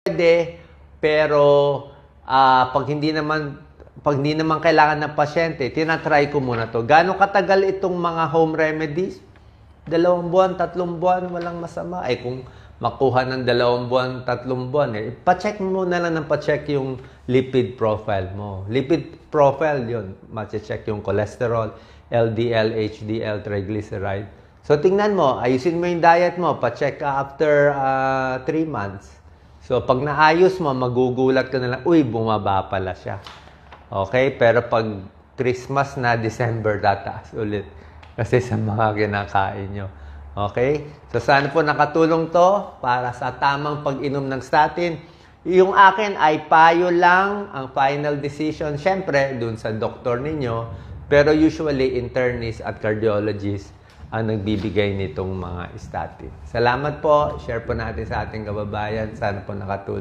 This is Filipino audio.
Pwede, pero pag hindi naman kailangan ng pasyente, tinatry ko muna to. Gaano katagal itong mga home remedies? 2 buwan, 3 buwan, walang masama. Ay kung makuha ng 2 buwan, 3 buwan, pa-check mo na lang ng pa-check yung lipid profile mo. Lipid profile, yun. Ma-check yung cholesterol, LDL, HDL, triglyceride. So, tingnan mo, ayusin mo yung diet mo, pa-check ka after 3 months. So, pag naayos mo, magugulat ka na lang, uy, bumaba pala siya. Okay? Pero pag Christmas na, December, tataas ulit. Kasi sa mga kinakain nyo. Okay? So, sana po nakatulong to para sa tamang pag-inom ng statin. Yung akin ay payo lang ang final decision. Siyempre, dun sa doktor ninyo. Pero usually, internist at cardiologist ang nagbibigay nitong mga statin. Salamat po. Share po natin sa ating kababayan. Sana po nakatulong.